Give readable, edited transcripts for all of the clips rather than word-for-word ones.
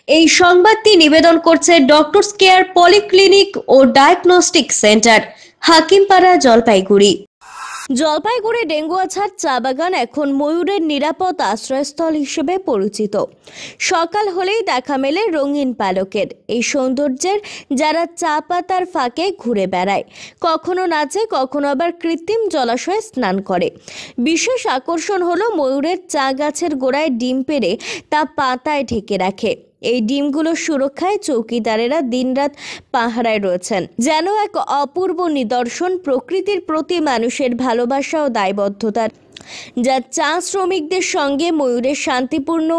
এই সংবাদটি নিবেদন করছে ডক্টরস কেয়ার পলিক্লিনিক ও ডায়াগনস্টিক সেন্টার, হাকিমপাড়া, জলপাইগুড়ি। জলপাইগুড়ি ডেঙ্গুয়াছাড় চা বাগান এখন ময়ূরের নিরাপদ আশ্রয়স্থল হিসেবে পরিচিত। সকাল হলেই দেখা মেলে রঙিন পালকের এই সৌন্দর্যের, যারা চা পাতার ফাঁকে ঘুরে বেড়ায়, কখনো নাচে, কখনো আবার কৃত্রিম জলাশয়ে স্নান করে। বিশেষ আকর্ষণ হলো ময়ূরের চা গাছের গোড়ায় ডিম পেড়ে তা পাতায় ঢেকে রাখে। এই ডিমগুলোর সুরক্ষায় চৌকিদারেরা দিনরাত পাহারায় রয়েছেন, যেন এক অপূর্ব নিদর্শন প্রকৃতির প্রতি মানুষের ভালোবাসা ও দায়বদ্ধতার, যা চা শ্রমিকদের সঙ্গে ময়ূরের শান্তিপূর্ণ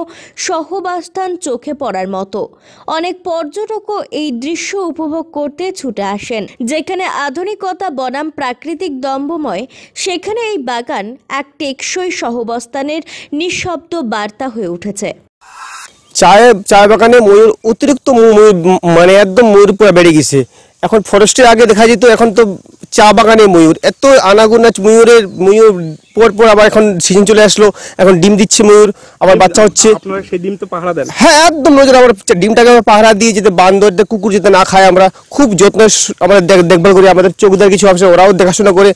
সহবাস্থান চোখে পড়ার মতো। অনেক পর্যটকও এই দৃশ্য উপভোগ করতে ছুটে আসেন। যেখানে আধুনিকতা বনাম প্রাকৃতিক দম্ভময়, সেখানে এই বাগান এক টেকসই সহবাস্থানের নিঃশব্দ বার্তা হয়ে উঠেছে। চা বাগানে ময়ূর অতিরিক্ত মানে একদম ময়ূর পুরো বেড়ে গেছে। এখন ফরেস্টের আগে দেখা যেত, এখন তো চা বাগানে ময়ূর এত আনাগোনা। ময়ূর পর আবার এখন সিজন চলে আসলো, এখন ডিম দিচ্ছে ময়ূর, আবার বাচ্চা হচ্ছে। আপনারা সেই ডিম তো পাহারা দেন? হ্যাঁ, একদম নজর। আমরা ডিমটাকে পাহারা দিয়ে, যাতে বান্দর কুকুর যাতে না খায়, আমরা খুব যত্ন আমরা দেখভাল করি। আমাদের চৌকিদার কিছু আছে, ওরাও দেখাশোনা করে।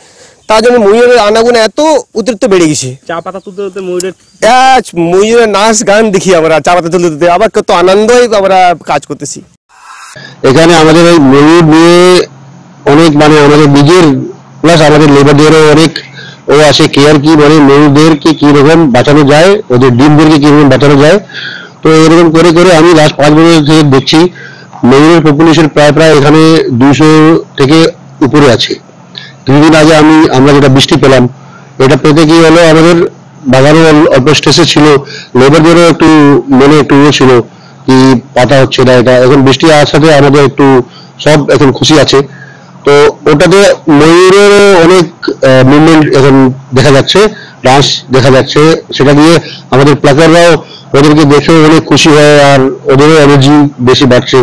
তার জন্য ময়ূরের আনাগোনা এত অতিরিক্ত বেড়ে গেছে। চা পাতা তুলতে তুলতে ময়ূরের নাচ গান দেখি আমরা, চা পাতা তুলতে তুলতে আবার কত আনন্দই আমরা কাজ করতেছি। এখানে আমাদের এই ময়ূর নিয়ে অনেক মানে আমাদের নিজের প্লাস আমাদের লেবারদেরও অনেক আছে কেয়ার, কি মানে ময়ূরদেরকে কি রকম বাঁচানো যায়, ওদের ডিমদেরকে কিরকম বাঁচানো যায়। তো এরকম করে করে আমি লাস্ট 5 বছর থেকে দেখছি ময়ূরের পপুলেশন প্রায় এখানে 200 থেকে উপরে আছে। 2 দিন আগে আমরা যেটা বৃষ্টি পেলাম, এটা পেতে কি হলো, আমাদের বাগানও অল্প স্ট্রেসে ছিল, লেবারদেরও একটু মনে একটু ছিল কি পাতা হচ্ছে না। এটা এখন বৃষ্টি আসার সাথে আমাদের একটু সব এখন খুশি আছে। তো ওটাতে ময়ূরের অনেক মুভমেন্ট এখন দেখা যাচ্ছে, ডান্স দেখা যাচ্ছে। সেটা দিয়ে আমাদের প্লাকাররাও ওদেরকে দেখে অনেক খুশি হয়, আর ওদেরও এনার্জি বেশি বাড়ছে।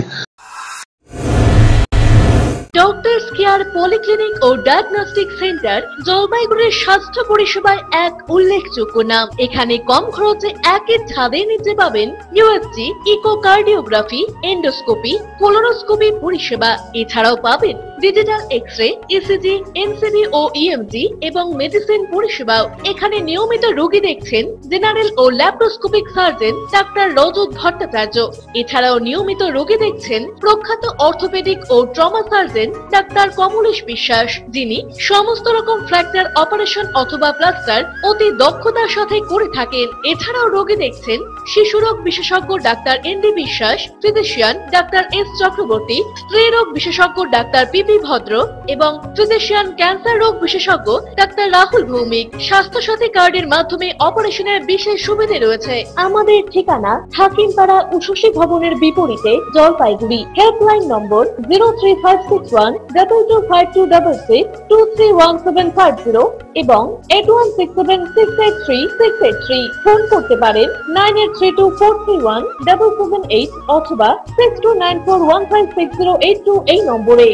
ডক্টরস কেয়ার পলিক্লিনিক ও ডায়াগনস্টিক সেন্টার জলপাইগুড়ির স্বাস্থ্য পরিষেবায় এক উল্লেখযোগ্য নাম। এখানে কম খরচে একের ছাদের নিচে পাবেন ইউএসজি, ইকোকার্ডিওগ্রাফি, এন্ডোস্কোপি, কোলোনোস্কোপি পরিষেবা। এছাড়াও পাবেন ডিজিটাল এক্স-রে, ইসিজি, এনসিবি ও ইএমজি এবং মেডিসিন পরিষেবাও। এখানে নিয়মিত রোগী দেখছেন জেনারেল ও ল্যাপ্রোস্কোপিক সার্জন ডাক্তার রজত ভট্টাচার্য। এছাড়াও নিয়মিত রোগী দেখছেন প্রখ্যাত অর্থোপেডিক ও ট্রমা সার্জন ডাক্তার কমলেশ বিশ্বাস, যিনি সমস্ত রকম ফ্র্যাকচার অপারেশন অথবা প্লাস্টার অতি দক্ষতার সাথে করে থাকেন। এছাড়াও রোগী দেখছেন শিশুরোগ বিশেষজ্ঞ ডাক্তার এনডি বিশ্বাস, ফিজিশিয়ান ডাক্তার এস চক্রবর্তী, স্ত্রীরোগ বিশেষজ্ঞ ডাক্তার পিপি ভদ্র এবং ফিজিশিয়ান ক্যান্সার রোগ বিশেষজ্ঞ ডাক্তার রাহুল ভৌমিক। স্বাস্থ্য সাথী কার্ডের মাধ্যমে অপারেশনের বিশেষ সুবিধা রয়েছে। আমাদের ঠিকানা হাকিমপাড়া উষসী ভবনের বিপরীতে, জলপাইগুড়ি। হেল্পলাইন নম্বর 03561225266, 231750 এবং 8167683683। ফোন করতে পারেন 9832431778 অথবা 6294156082 এই নম্বরে।